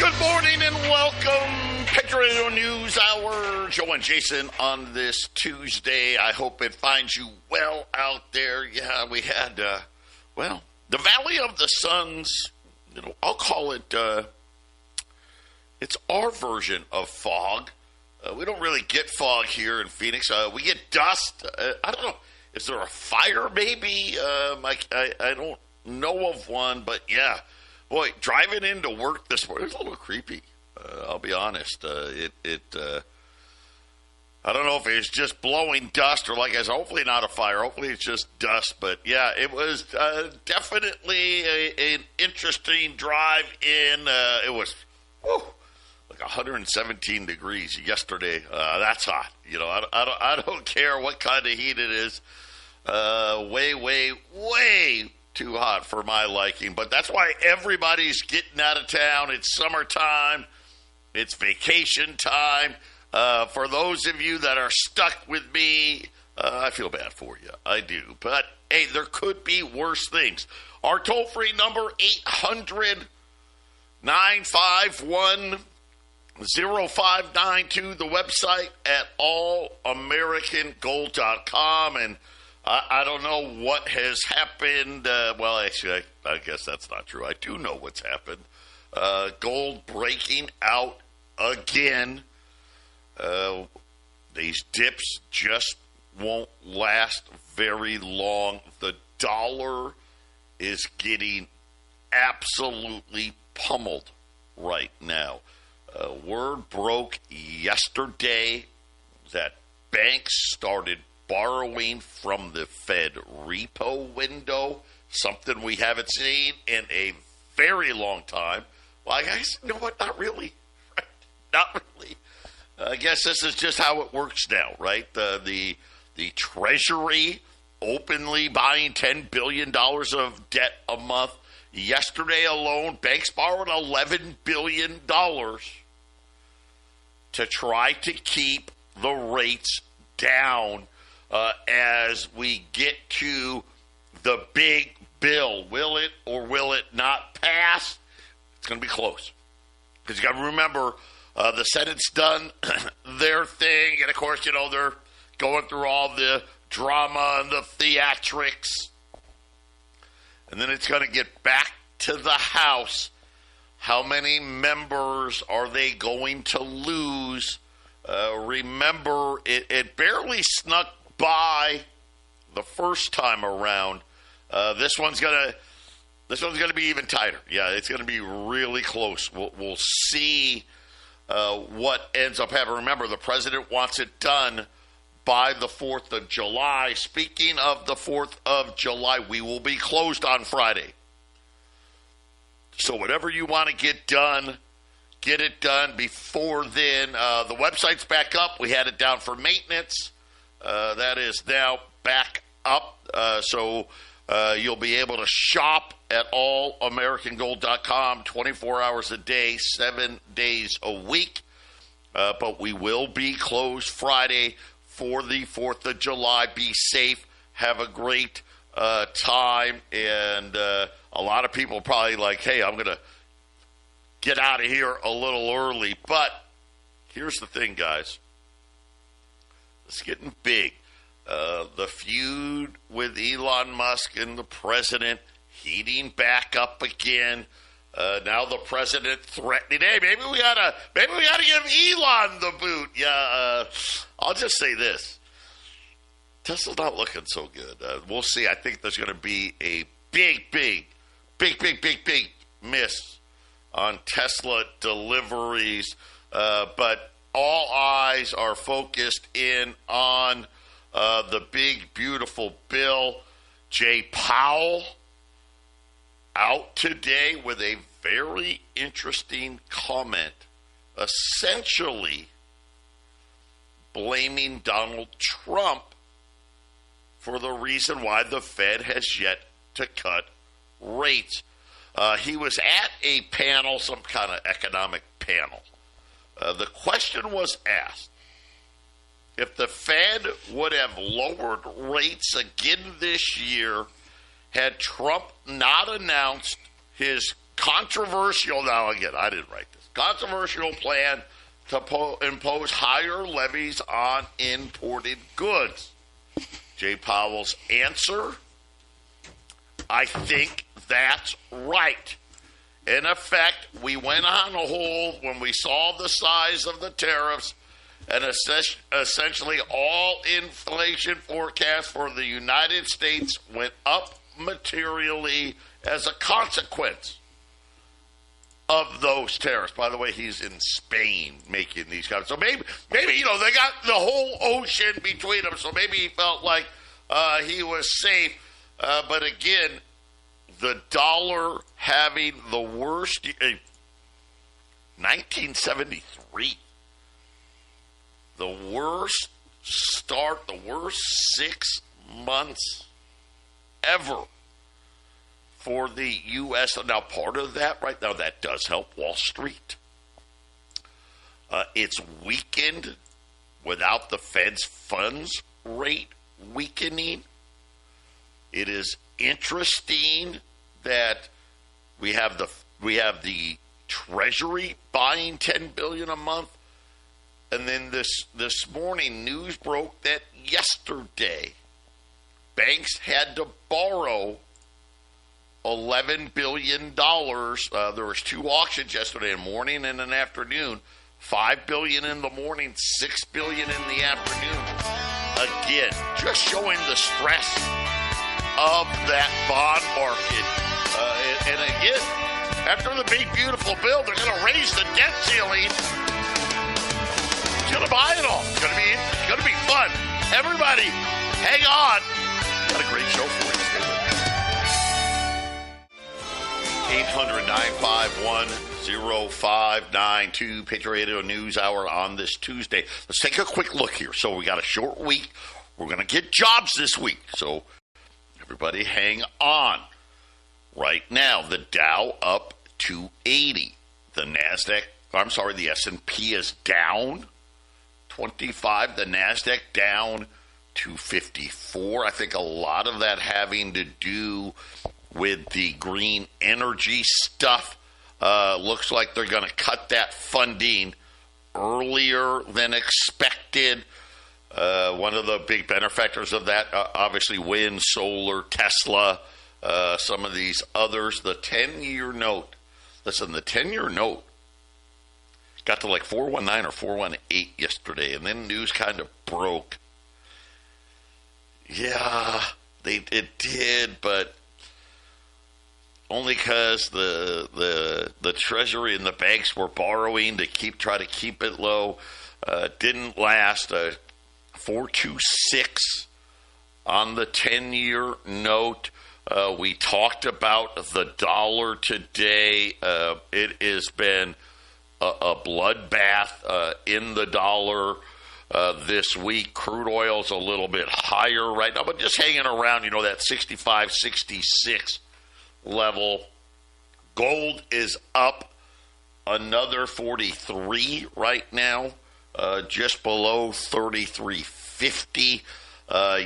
Good morning and welcome, Patriot News Hour. Joe and Jason on this Tuesday. I hope it finds you well out there. Yeah, we had, the Valley of the Suns, I'll call it, it's our version of fog. We don't really get fog here in Phoenix. We get dust. I don't know. Is there a fire maybe? I don't know of one, but yeah. Boy, driving into work this morning, it was a little creepy. I'll be honest. I don't know if it's just blowing dust or, like I said, hopefully not a fire. Hopefully it's just dust. But, yeah, it was definitely an interesting drive in. It was like 117 degrees yesterday. That's hot. I don't care what kind of heat it is. Way too hot for my liking, but that's why everybody's getting out of town. It's summertime. It's vacation time. For those of you that are stuck with me, I feel bad for you. I do. But, hey, there could be worse things. Our toll-free number, 800-951-0592. The website at allamericangold.com. And I don't know what has happened. Actually, I guess that's not true. I do know what's happened. Gold breaking out again. These dips just won't last very long. The dollar is getting absolutely pummeled right now. Word broke yesterday that banks started borrowing from the Fed repo window, something we haven't seen in a very long time. Well, I guess, you know what? Not really. Not really. I guess this is just how it works now, right? The Treasury openly buying $10 billion of debt a month. Yesterday alone, banks borrowed $11 billion to try to keep the rates down as we get to the big bill. Will it or will it not pass? It's going to be close. Because you got to remember, the Senate's done their thing. And, of course, they're going through all the drama and the theatrics. And then it's going to get back to the House. How many members are they going to lose? Remember, it barely snuck by the first time around. This one's gonna be even tighter. Yeah, it's gonna be really close. We'll see what ends up happening. Remember, the president wants it done by the 4th of July. Speaking of the 4th of July, we will be closed on Friday. So whatever you want to get done, get it done before then. The website's back up. We had it down for maintenance. That is now back up. So you'll be able to shop at allamericangold.com 24 hours a day, 7 days a week. But we will be closed Friday for the 4th of July. Be safe. Have a great time. And a lot of people probably like, hey, I'm going to get out of here a little early. But here's the thing, guys. It's getting big. The feud with Elon Musk and the president heating back up again. Now the president threatening, hey, maybe we gotta give Elon the boot. Yeah, I'll just say this: Tesla's not looking so good. We'll see. I think there's going to be a big miss on Tesla deliveries, but all eyes are focused in on the big, beautiful bill. Jay Powell out today with a very interesting comment, essentially blaming Donald Trump for the reason why the Fed has yet to cut rates. He was at a panel, some kind of economic panel. The question was asked, if the Fed would have lowered rates again this year had Trump not announced his controversial, now again, I didn't write this, controversial plan to impose higher levies on imported goods. Jay Powell's answer, I think that's right. In effect, we went on a hold when we saw the size of the tariffs, and essentially all inflation forecasts for the United States went up materially as a consequence of those tariffs. By the way, he's in Spain making these comments. So maybe they got the whole ocean between them, so maybe he felt like he was safe. But again, the dollar having the worst, 1973, the worst start, the worst 6 months ever for the U.S. Now, part of that right now, that does help Wall Street. It's weakened without the Fed's funds rate weakening. It is interesting that we have the Treasury buying $10 billion a month, and then this morning news broke that yesterday banks had to borrow $11 billion. There was 2 auctions yesterday morning and an afternoon. $5 billion in the morning, $6 billion in the afternoon. Again, just showing the stress of that bond market. And again, after the big beautiful bill, they're going to raise the debt ceiling. It's going to buy it all. It's going to be fun. Everybody, hang on. Got a great show for you. 800-951-0592, Patriot Radio News Hour on this Tuesday. Let's take a quick look here. So we got a short week. We're going to get jobs this week. So everybody hang on. Right now, the Dow up 280. The S&P is down 25. The NASDAQ down 254. I think a lot of that having to do with the green energy stuff. Looks like they're going to cut that funding earlier than expected. One of the big benefactors of that, obviously wind, solar, Tesla, some of these others. The 10-year note. Listen, the 10-year note got to like 419 or 418 yesterday, and then news kind of broke. Yeah, it did, but only because the Treasury and the banks were borrowing to try to keep it low. Didn't last. 426 on the 10-year note. We talked about the dollar today. It has been a bloodbath in the dollar this week. Crude oil's a little bit higher right now, but just hanging around, that 65, 66 level. Gold is up another 43 right now, just below 33.50.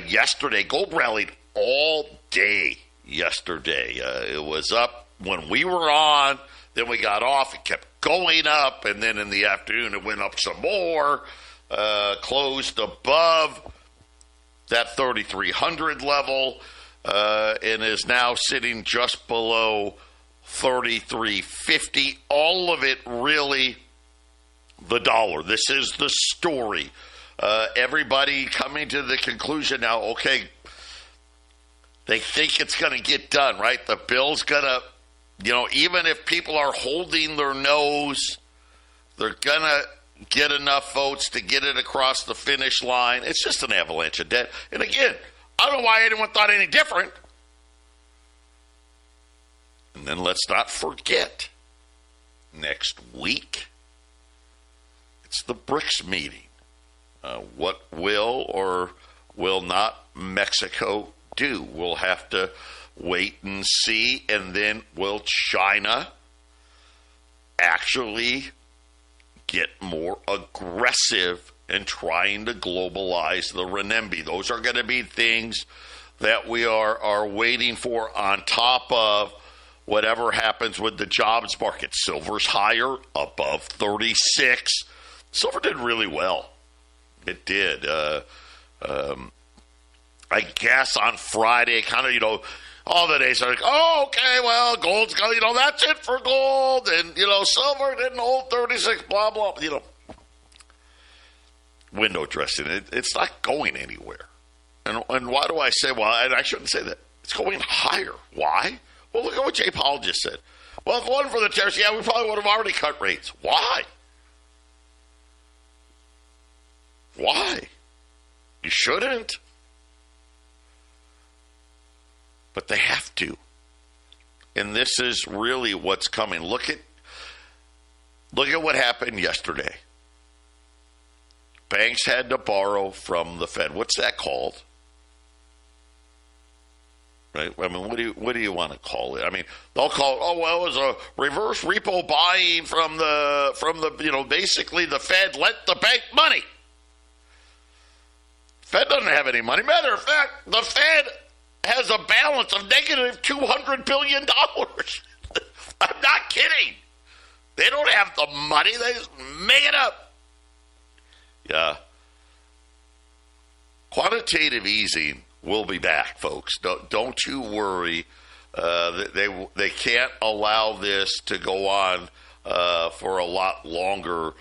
Yesterday, gold rallied all day yesterday. It was up when we were on, then we got off, it kept going up, and then in the afternoon it went up some more, closed above that 3,300 level, and is now sitting just below 33.50. All of it really the dollar. This is the story. Everybody coming to the conclusion now, okay, they think it's going to get done, right? The bill's going to, even if people are holding their nose, they're going to get enough votes to get it across the finish line. It's just an avalanche of debt. And again, I don't know why anyone thought any different. And then let's not forget, next week, it's the BRICS meeting. What will or will not Mexico do? We'll have to wait and see. And then will China actually get more aggressive in trying to globalize the renminbi? Those are going to be things that we are waiting for, on top of whatever happens with the jobs market. Silver's higher, above 36. Silver did really well. It did. I guess on Friday, kind of, all the days are like, oh, okay, well, gold's going, that's it for gold. And, silver didn't hold 36, blah, blah, window dressing. It's not going anywhere. And why do I say, well, and I shouldn't say that. It's going higher. Why? Well, look at what Jay Powell just said. Well, if it wasn't for the tariffs, we probably would have already cut rates. Why? Why? You shouldn't. But they have to. And this is really what's coming. Look at what happened yesterday. Banks had to borrow from the Fed. What's that called? Right? I mean, what do you want to call it? I mean, they'll call it, it was a reverse repo buying from the basically the Fed lent the bank money. Fed doesn't have any money. Matter of fact, the Fed has a balance of negative $200 billion. I'm not kidding. They don't have the money. They just make it up. Yeah. Quantitative easing will be back, folks. Don't you worry. They can't allow this to go on for a lot longer.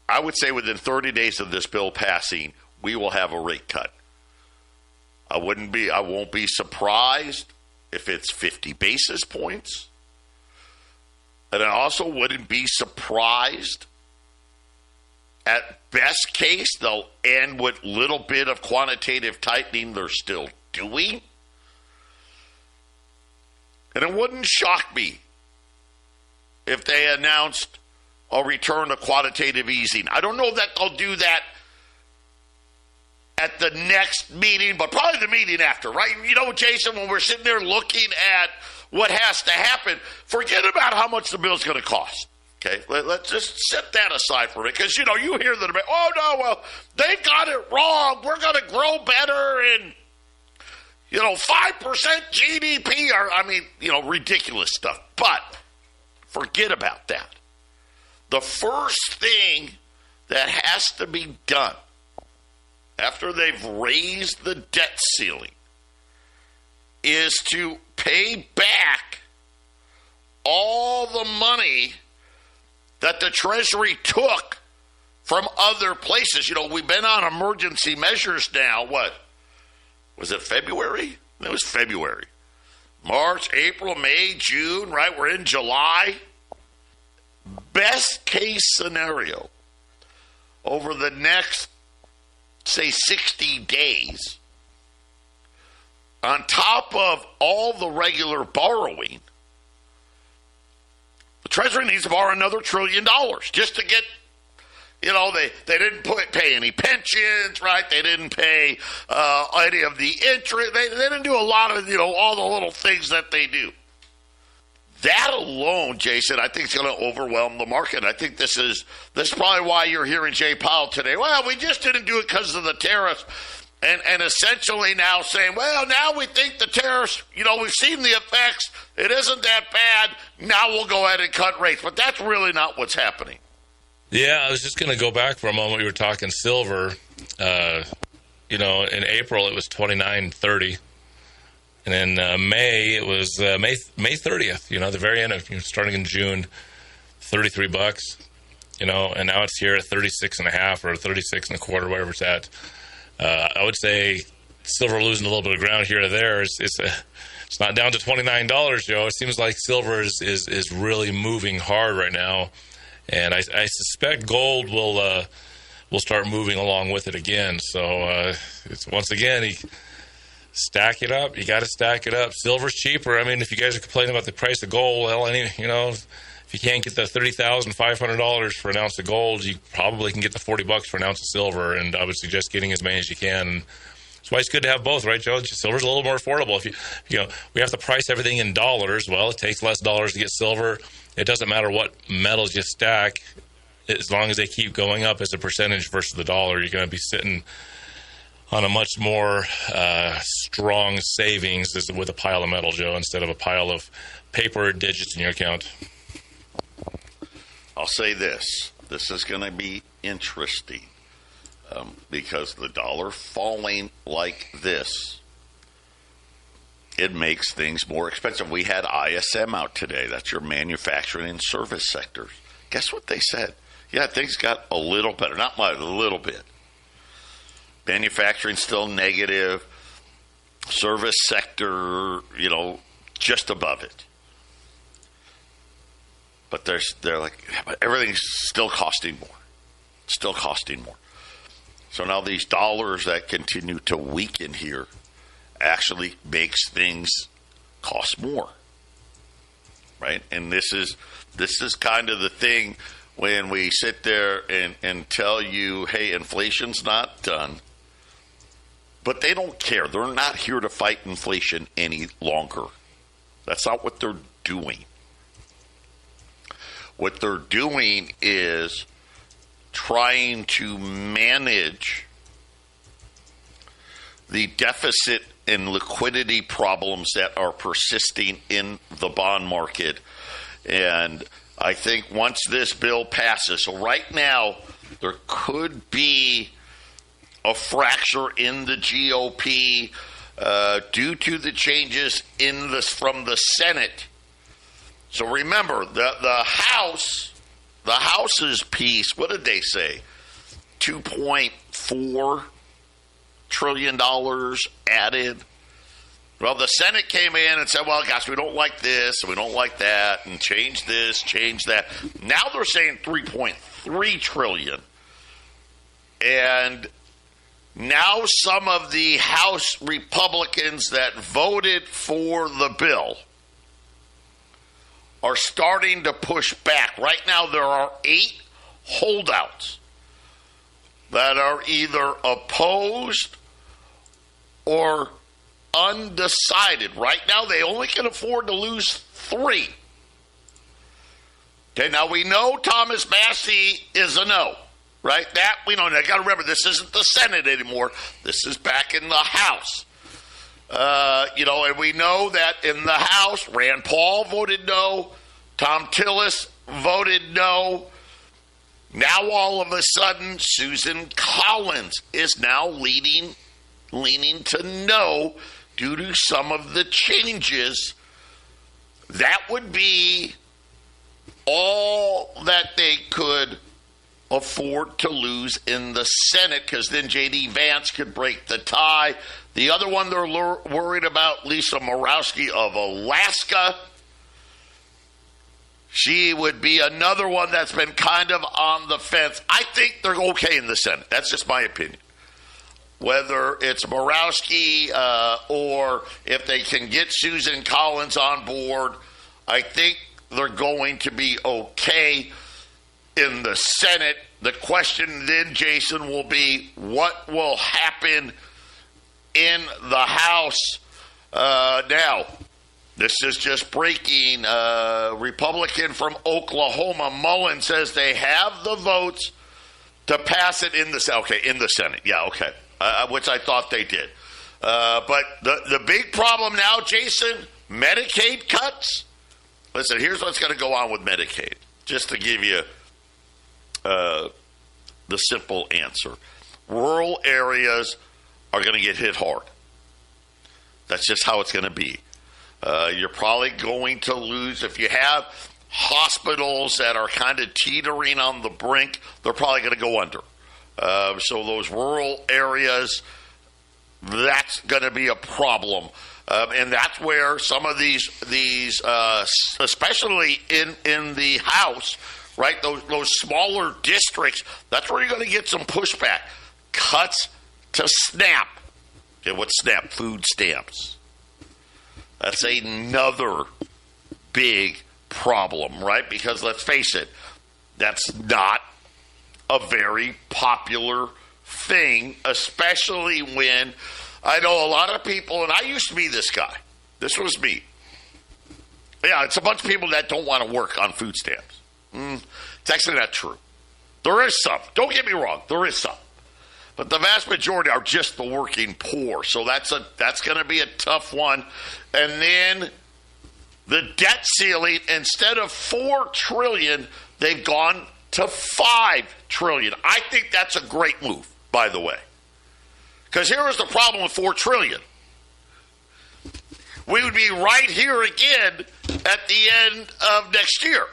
I would say within 30 days of this bill passing, we will have a rate cut. I won't be surprised if it's 50 basis points. And I also wouldn't be surprised. At best case, they'll end with little bit of quantitative tightening they're still doing. And it wouldn't shock me if they announced a return to quantitative easing. I don't know that they'll do that at the next meeting, but probably the meeting after, right? Jason, when we're sitting there looking at what has to happen, forget about how much the bill's going to cost. Okay, let's just set that aside for a minute, because, you hear the debate, they've got it wrong. We're going to grow better in, 5% GDP, or, ridiculous stuff. But forget about that. The first thing that has to be done after they've raised the debt ceiling is to pay back all the money that the Treasury took from other places. We've been on emergency measures now. What? Was it February? It was February. March, April, May, June, right? We're in July. Best case scenario, over the next, say, 60 days, on top of all the regular borrowing, the Treasury needs to borrow another $1 trillion just to get, they didn't pay any pensions, right? They didn't pay any of the interest. They didn't do a lot of, all the little things that they do. That alone, Jason, I think is going to overwhelm the market. I think this is probably why you're hearing Jay Powell today. Well, we just didn't do it because of the tariffs. And essentially now saying, well, now we think the tariffs, we've seen the effects. It isn't that bad. Now we'll go ahead and cut rates. But that's really not what's happening. Yeah, I was just going to go back for a moment. We were talking silver. In April it was $29.30. And in May, it was May 30th, the very end of, starting in June, $33, and now it's here at 36.5 or 36.25, whatever it's at. I would say silver losing a little bit of ground here or there. It's not down to $29, Joe. It seems like silver is really moving hard right now, and I suspect gold will start moving along with it again. So it's once again. Stack it up. You got to stack it up. Silver's cheaper. If you guys are complaining about the price of gold, well, if you can't get the $30,500 for an ounce of gold, you probably can get the $40 for an ounce of silver. And I would suggest getting as many as you can. That's why it's good to have both, right, Joe? Silver's a little more affordable. If we have to price everything in dollars. Well, it takes less dollars to get silver. It doesn't matter what metals you stack, as long as they keep going up as a percentage versus the dollar. You're going to be sitting on a much more strong savings is with a pile of metal, Joe, instead of a pile of paper digits in your account. I'll say this. This is going to be interesting because the dollar falling like this, it makes things more expensive. We had ISM out today. That's your manufacturing and service sectors. Guess what they said? Yeah, things got a little better. Not much, a little bit. Manufacturing still negative. Service sector, just above it. But they're like, but everything's still costing more. Still costing more. So now these dollars that continue to weaken here actually makes things cost more. Right? And this is kind of the thing when we sit there and tell you, hey, inflation's not done. But they don't care. They're not here to fight inflation any longer. That's not what they're doing. What they're doing is trying to manage the deficit and liquidity problems that are persisting in the bond market. And I think once this bill passes, so right now there could be a fracture in the GOP due to the changes from the Senate. So remember, the House's piece, what did they say? $2.4 trillion added. Well, the Senate came in and said, well, gosh, we don't like this, we don't like that, and change this, change that. Now they're saying $3.3 trillion. And now some of the House Republicans that voted for the bill are starting to push back. Right now there are 8 holdouts that are either opposed or undecided. Right now they only can afford to lose 3. Okay, now we know Thomas Massey is a no. Right? That we know. I got to remember, this isn't the Senate anymore. This is back in the House. And we know that in the House, Rand Paul voted no. Tom Tillis voted no. Now all of a sudden, Susan Collins is now leaning to no due to some of the changes. That would be all that they could afford to lose in the Senate, because then J.D. Vance could break the tie. The other one they're worried about, Lisa Murkowski of Alaska. She would be another one that's been kind of on the fence. I think they're okay in the Senate. That's just my opinion. Whether it's Murkowski or if they can get Susan Collins on board, I think they're going to be okay in the Senate. The question then, Jason, will be what will happen in the House. Now, this is just breaking. Republican from Oklahoma, Mullen, says they have the votes to pass it in the Senate. Okay, in the Senate. Yeah, okay. Which I thought they did. But the big problem now, Jason, Medicaid cuts. Listen, here's what's going to go on with Medicaid. Just to give you the simple answer. Rural areas are going to get hit hard. That's just how it's going to be. You're probably going to lose, if you have hospitals that are kind of teetering on the brink, they're probably going to go under. So those rural areas, that's going to be a problem. And that's where some of these especially in the House, right, those smaller districts, that's where you're going to get some pushback. Cuts to SNAP. Okay, what's SNAP? Food stamps. That's another big problem, right? Because let's face it, that's not a very popular thing, especially when I know a lot of people, and I used to be this guy. This was me. Yeah, it's a bunch of people that don't want to work on food stamps. It's actually not true. There is some. Don't get me wrong. There is some. but the vast majority are just the working poor. So that's going to be a tough one. And then the debt ceiling, instead of $4 trillion, they've gone to $5 trillion. I think that's a great move, by the way. Because here is the problem with $4 trillion. We would be right here again at the end of next year.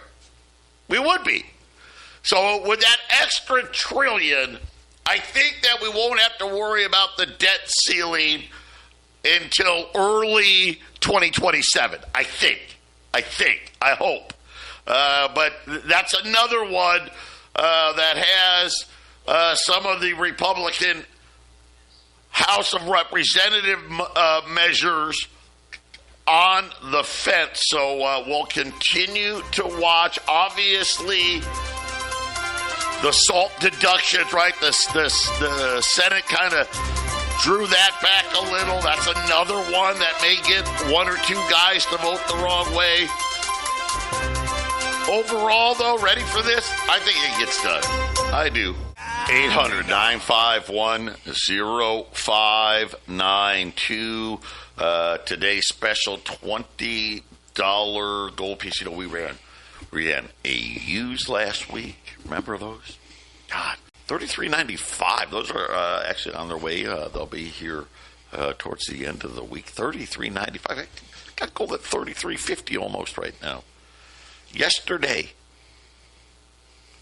We would be. So with that extra trillion, I think that we won't have to worry about the debt ceiling until early 2027. I hope. But that's another one that has some of the Republican House of Representative measures on the fence. So we'll continue to watch. Obviously, the SALT deductions, right? The Senate kind of drew that back a little. That's another one that may get one or two guys to vote the wrong way. Overall, though, ready for this? I think it gets done. I do. 800-951-0592. Today's special $20 gold piece. You know, we ran AUs last week. Remember those? God, $33.95. Those are actually on their way. They'll be here towards the end of the week. $33.95. I got gold at $33.50 almost right now. Yesterday,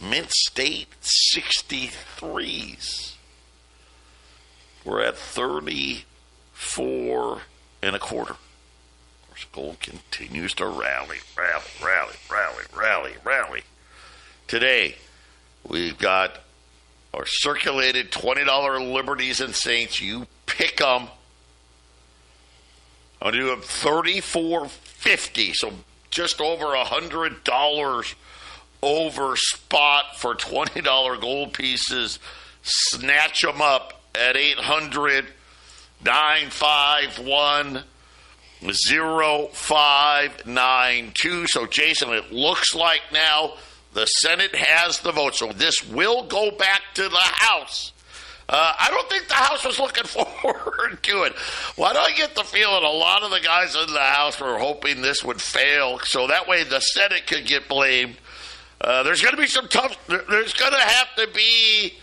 Mint State 63s. We're at 34 and a quarter. Of course, gold continues to rally. Today, we've got our circulated $20 Liberties and Saints. You pick them. I'm going to do them $34.50, so just over $100 over spot for $20 gold pieces. Snatch them up at 800-951-0592. So, Jason, it looks like now the Senate has the vote. So this will go back to the House. I don't think the House was looking forward to it. Why do I get the feeling a lot of the guys in the House were hoping this would fail so that way the Senate could get blamed? There's going to be some tough. There's going to have to be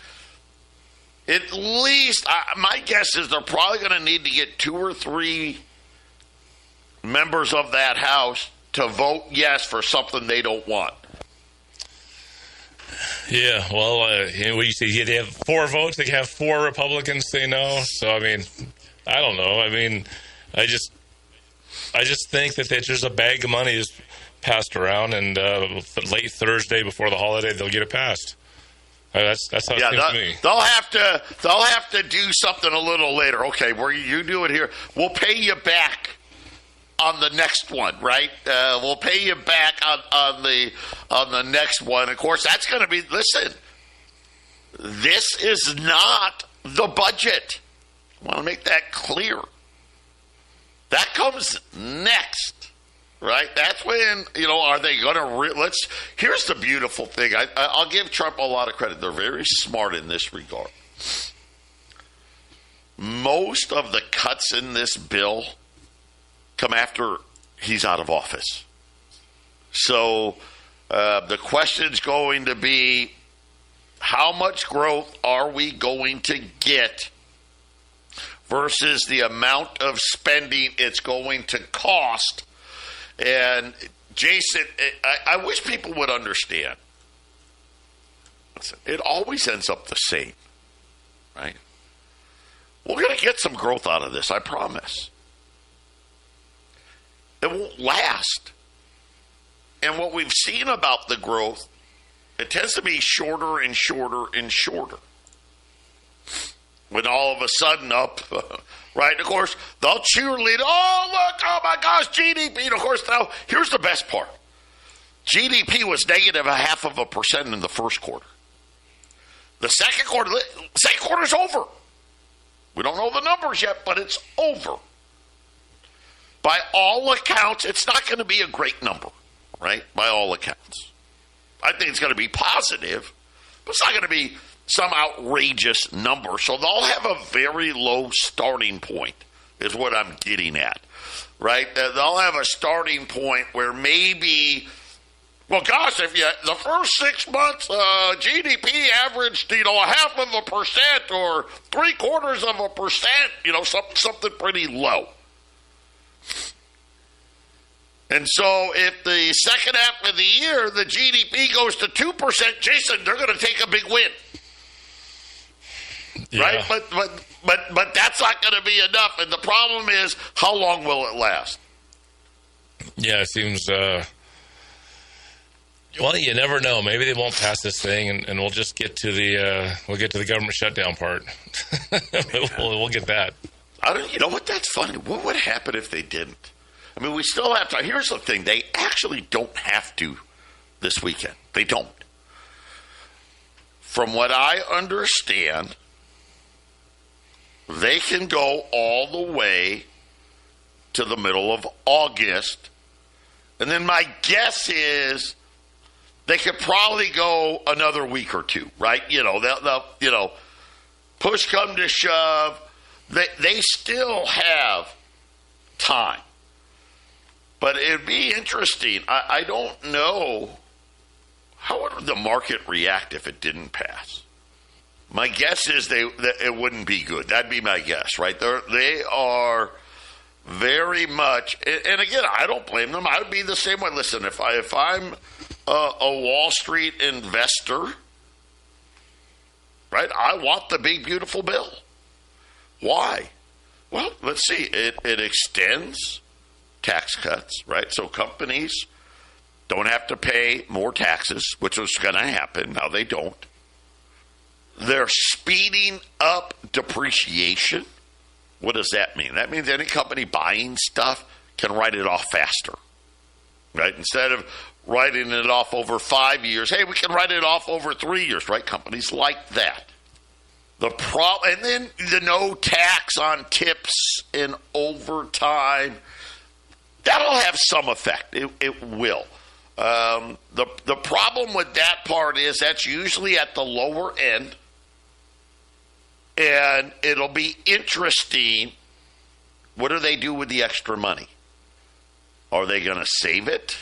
at least. My guess is they're probably going to need to get 2 or 3 members of that House to vote yes for something they don't want. Yeah, well, what you say? They have 4 votes. They have 4 Republicans say no. So I mean, I don't know. I mean, I just think that there's a bag of money is passed around, and late Thursday before the holiday, they'll get it passed. That's how it seems to me. They'll have to do something a little later. Okay, where you do it here, we'll pay you back on the next one, right? We'll pay you back on the next one. Of course, that's going to be. Listen, this is not the budget. I want to make that clear. That comes next, right? That's when are they going to? Here's the beautiful thing. I'll give Trump a lot of credit. They're very smart in this regard. Most of the cuts in this bill come after he's out of office. So the question's going to be, how much growth are we going to get versus the amount of spending it's going to cost? And Jason, I wish people would understand. Listen, it always ends up the same, right? We're going to get some growth out of this, I promise. It won't last. And what we've seen about the growth, it tends to be shorter and shorter and shorter. When all of a sudden right? Of course, they'll cheerlead. Oh, look, oh my gosh, GDP. And of course, now, here's the best part. GDP was negative 0.5% in the first quarter. The second quarter's over. We don't know the numbers yet, but it's over. By all accounts, it's not going to be a great number, right? By all accounts. I think it's going to be positive, but it's not going to be some outrageous number. So they'll have a very low starting point, is what I'm getting at, right? They'll have a starting point where maybe, well, gosh, if the first 6 months GDP averaged, 0.5% or 0.75%, something pretty low. And so if the second half of the year, the GDP goes to 2%, Jason, they're going to take a big win. Yeah. Right? But that's not going to be enough. And the problem is, how long will it last? Yeah, it seems, well, you never know. Maybe they won't pass this thing and we'll just get to the government shutdown part. we'll get that. You know what? That's funny. What would happen if they didn't? I mean, we still have time. Here's the thing. They actually don't have to this weekend. They don't. From what I understand, they can go all the way to the middle of August. And then my guess is they could probably go another week or two, right? They'll push come to shove. They still have time. But it'd be interesting. I don't know, how would the market react if it didn't pass? My guess is that it wouldn't be good. That'd be my guess, right? They are very much, and again, I don't blame them. I would be the same way. Listen, if I'm a Wall Street investor, right, I want the big, beautiful bill. Why? Well, let's see. It extends tax cuts, right? So companies don't have to pay more taxes, which was going to happen. Now they don't. They're speeding up depreciation. What does that mean? That means any company buying stuff can write it off faster, right? Instead of writing it off over 5 years, hey, we can write it off over 3 years, right? Companies like that. And then the no tax on tips and overtime. That'll have some effect. It will. The problem with that part is that's usually at the lower end. And it'll be interesting. What do they do with the extra money? Are they going to save it?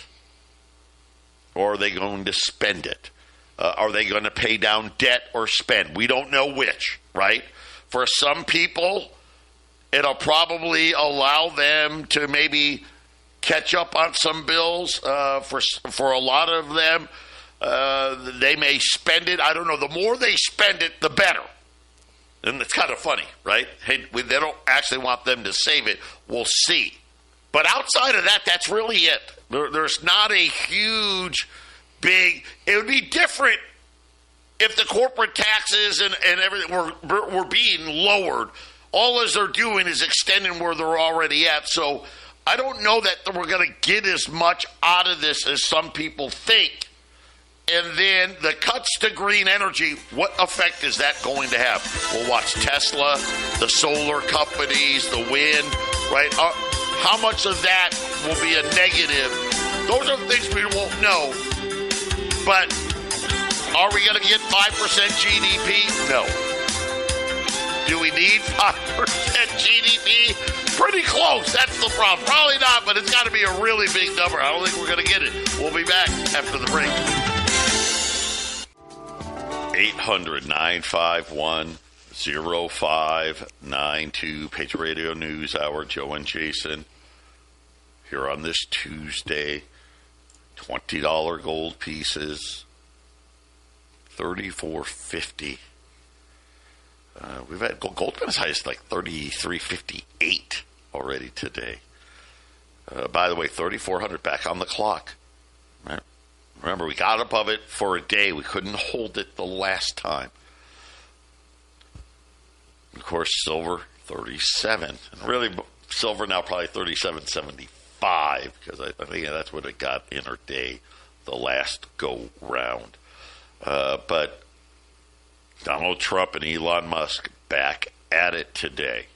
Or are they going to spend it? Are they going to pay down debt or spend? We don't know which, right? For some people, it'll probably allow them to maybe catch up on some bills. For a lot of them, they may spend it. I don't know. The more they spend it, the better. And it's kind of funny, right? Hey, they don't actually want them to save it. We'll see. But outside of that, that's really it. There's not a huge, big... It would be different if the corporate taxes and everything were being lowered. All as they're doing is extending where they're already at. So I don't know that we're going to get as much out of this as some people think. And then the cuts to green energy, what effect is that going to have? We'll watch Tesla, the solar companies, the wind, right? How much of that will be a negative? Those are things we won't know. But are we going to get 5% GDP? No. Do we need 5% GDP? Pretty close. That's the problem. Probably not, but it's got to be a really big number. I don't think we're going to get it. We'll be back after the break. 800-951-0592. Patriot Radio News Hour. Joe and Jason here on this Tuesday. $20 gold pieces. $34.50. We've had gold been as high as like $33.58 already today. By the way, 3,400 back on the clock. Right. Remember, we got above it for a day. We couldn't hold it the last time. Of course, silver, 37. And really, silver now probably 37.75 because I think that's what it got intraday the last go round. But Donald Trump and Elon Musk back at it today.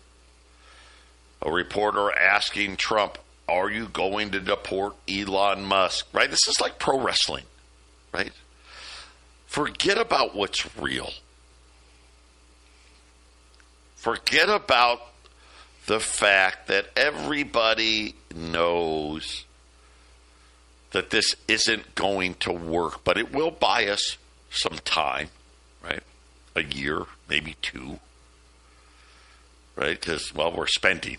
A reporter asking Trump, are you going to deport Elon Musk? Right? This is like pro wrestling, right? Forget about what's real. Forget about the fact that everybody knows that this isn't going to work, but it will buy us some time, right? A year, maybe two, right? Because, well, we're spending,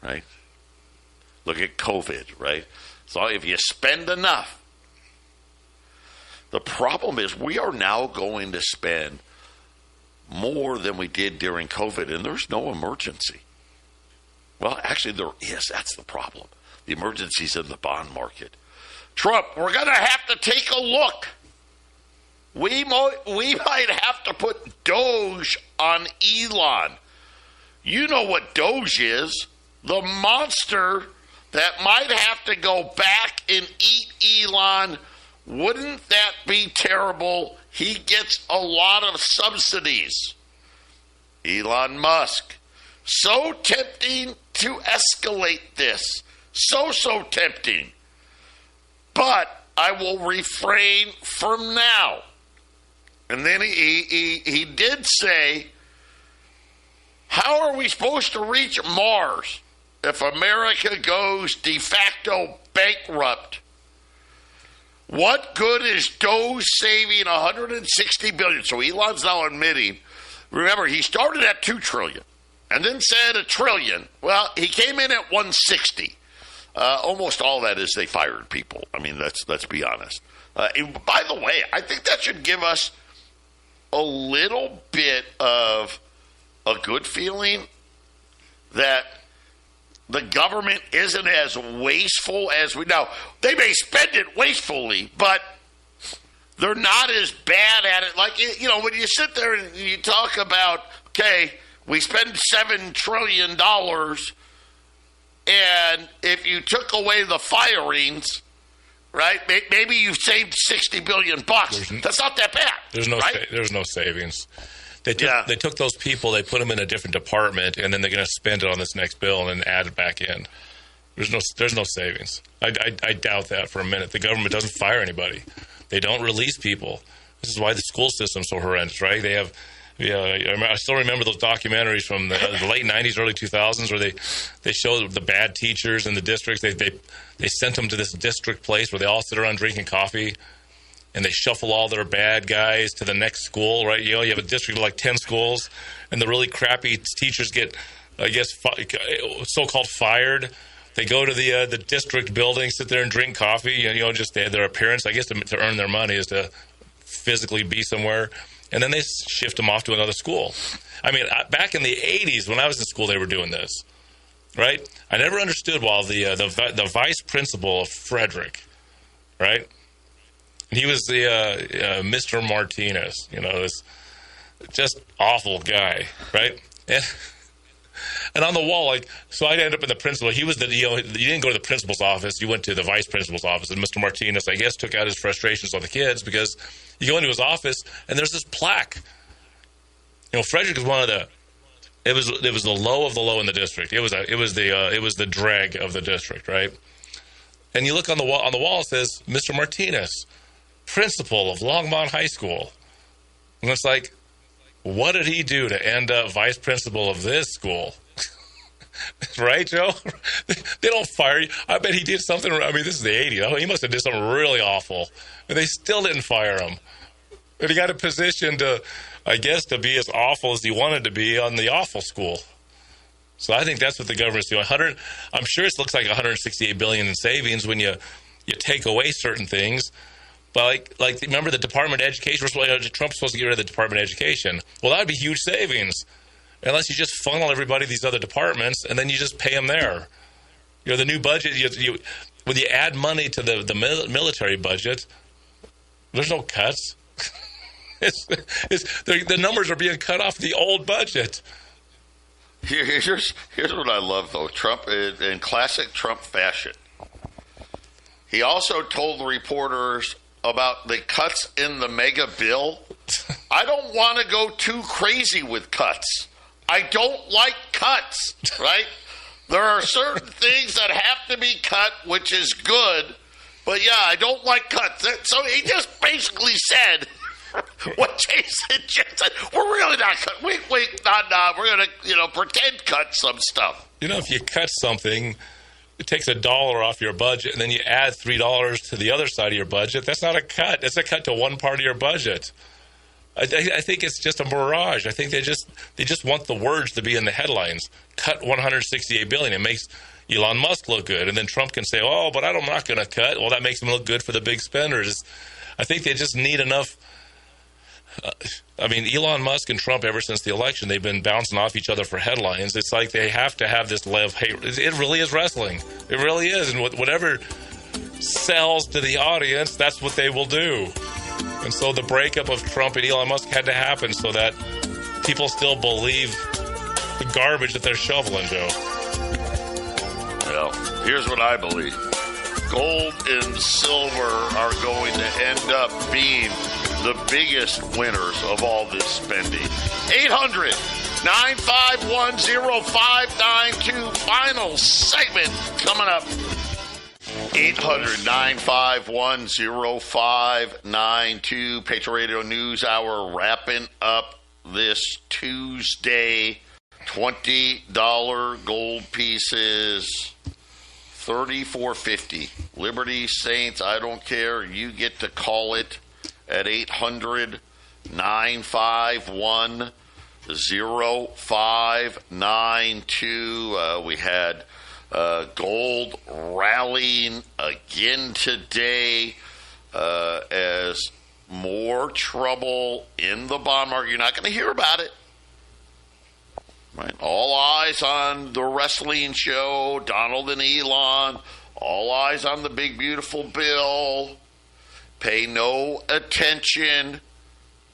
right? Look at COVID, right? So if you spend enough, the problem is we are now going to spend more than we did during COVID, and there's no emergency. Well, actually, there is. That's the problem. The emergency's in the bond market. Trump, we're going to have to take a look. We might have to put Doge on Elon. You know what Doge is. The monster that might have to go back and eat Elon. Wouldn't that be terrible? He gets a lot of subsidies. Elon Musk. So tempting to escalate this. So tempting. But I will refrain from now. And then he did say, how are we supposed to reach Mars if America goes de facto bankrupt? What good is Doge saving $160 billion? So Elon's now admitting, remember, he started at $2 trillion and then said $1 trillion. Well, he came in at 160. Almost all that is they fired people. I mean, let's be honest. By the way, I think that should give us a little bit of a good feeling that the government isn't as wasteful as we know. They may spend it wastefully, but they're not as bad at it. Like, you know, when you sit there and you talk about, okay, we spend $7 trillion, and if you took away the firings, right, maybe you've saved $60 billion. That's not that bad. There's no savings. They took those people, they put them in a different department, and then they're going to spend it on this next bill and then add it back in. There's no savings. I doubt that for a minute. The government doesn't fire anybody. They don't release people. This is why the school system's so horrendous, right? They have, I still remember those documentaries from the late 90s, early 2000s where they showed the bad teachers in the districts. They sent them to this district place where they all sit around drinking coffee, and they shuffle all their bad guys to the next school, right? You know, you have a district of like 10 schools, and the really crappy teachers get, I guess, so-called fired. They go to the district building, sit there and drink coffee, and, you know, just their appearance, I guess, to earn their money is to physically be somewhere. And then they shift them off to another school. I mean, back in the 80s, when I was in school, they were doing this, right? I never understood why the vice principal of Frederick, right? He was the Mr. Martinez, you know, this just awful guy, right? And on the wall, like, so I'd end up in the principal. He was you didn't go to the principal's office. You went to the vice principal's office. And Mr. Martinez, I guess, took out his frustrations on the kids because you go into his office and there's this plaque. You know, Frederick is one of the. It was the low of the low in the district. It was the drag of the district, right? And you look on the wall. On the wall it says Mr. Martinez, principal of Longmont High School. And it's like, what did he do to end up vice principal of this school? Right, Joe? They don't fire you. I bet he did something. I mean, this is the 80s. He must have did something really awful. But they still didn't fire him. But he got a position to, I guess, to be as awful as he wanted to be on the awful school. So I think that's what the government's doing. I'm sure it looks like $168 billion in savings when you take away certain things. But like remember the Department of Education? Trump's supposed to get rid of the Department of Education. Well, that would be huge savings. Unless you just funnel everybody to these other departments, and then you just pay them there. You know, the new budget, when you add money to the military budget, there's no cuts. The numbers are being cut off the old budget. Here's what I love, though. Trump, in classic Trump fashion, he also told the reporters about the cuts in the mega bill. I don't want to go too crazy with cuts. I don't like cuts, right? There are certain things that have to be cut, which is good. But, yeah, I don't like cuts. So he just basically said, what Jason just said. We're really not cut. Wait, not. We're going to, pretend cut some stuff. If you cut something, it takes $1 off your budget, and then you add $3 to the other side of your budget. That's not a cut. It's a cut to one part of your budget. I think it's just a mirage. I think they just want the words to be in the headlines. Cut $168 billion. It makes Elon Musk look good, and then Trump can say, "Oh, but I'm not going to cut." Well, that makes him look good for the big spenders. I think they just need enough. Elon Musk and Trump, ever since the election, they've been bouncing off each other for headlines. It's like they have to have this love-hate. It really is wrestling. It really is. And whatever sells to the audience, that's what they will do. And so the breakup of Trump and Elon Musk had to happen so that people still believe the garbage that they're shoveling, Joe. Well, here's what I believe. Gold and silver are going to end up being the biggest winners of all this spending. 800-951-0592. Final segment coming up. 800-951-0592. Patriot Radio News Hour wrapping up this Tuesday. $20 gold pieces. $34.50. Liberty Saints, I don't care. You get to call it at 800-951-0592. We had gold rallying again today as more trouble in the bond market. You're not going to hear about it. Right. All eyes on the wrestling show, Donald and Elon. All eyes on the big, beautiful bill. Pay no attention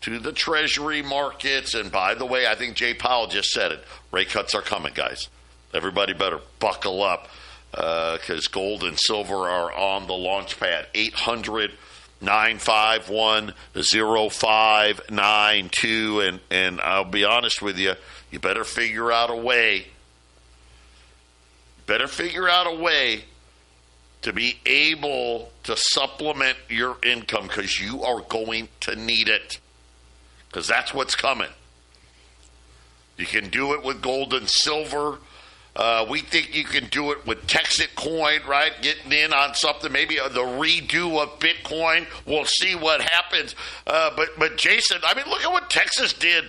to the Treasury markets. And by the way, I think Jay Powell just said it. Rate cuts are coming, guys. Everybody better buckle up because gold and silver are on the launch pad. 800-951-0592. And I'll be honest with you. You better figure out a way. To be able to supplement your income because you are going to need it. Because that's what's coming. You can do it with gold and silver. We think you can do it with Texas coin, right? Getting in on something, maybe the redo of Bitcoin. We'll see what happens. But Jason, look at what Texas did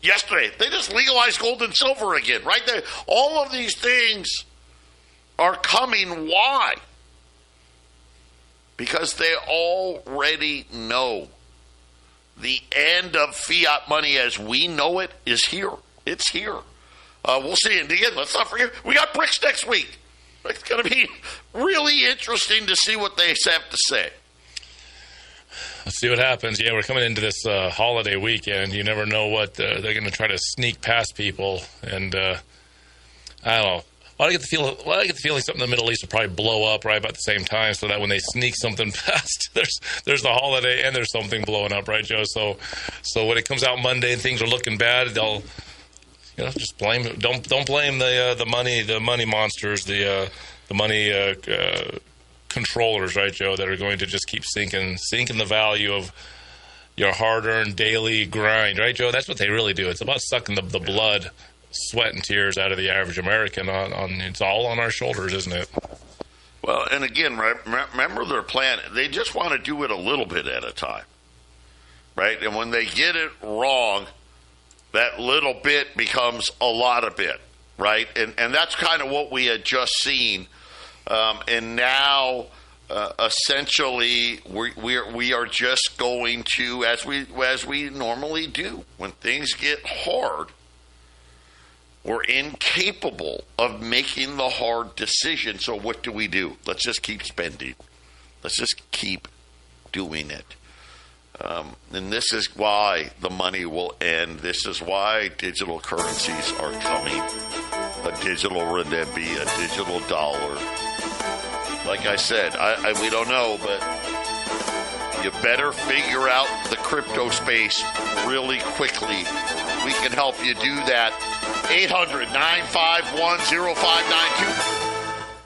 yesterday. They just legalized gold and silver again, right there. All of these things are coming. Why? Because they already know the end of fiat money as we know it is here. It's here. We'll see. And again, let's not forget, we got BRICS next week. It's going to be really interesting to see what they have to say. Let's see what happens. Yeah, we're coming into this holiday weekend. You never know what they're going to try to sneak past people. And I don't know. I get the feeling something in the Middle East will probably blow up right about the same time, so that when they sneak something past, there's the holiday and there's something blowing up, right, Joe? So when it comes out Monday and things are looking bad, they'll just blame. Don't blame the money monsters, the money controllers, right, Joe, that are going to just keep sinking the value of your hard-earned daily grind, right, Joe? That's what they really do. It's about sucking the blood, sweat, and tears out of the average American. It's all on our shoulders, isn't it? Well, and again, right, remember their plan. They just want to do it a little bit at a time, right? And when they get it wrong, that little bit becomes a lot of bit, right? And that's kind of what we had just seen. And now, essentially, we are just going to, as we normally do, when things get hard, we're incapable of making the hard decision. So what do? Let's just keep spending. Let's just keep doing it. And this is why the money will end. This is why digital currencies are coming. A digital renminbi, a digital dollar. Like I said, we don't know, but you better figure out the crypto space really quickly. We can help you do that. 800-951-0592.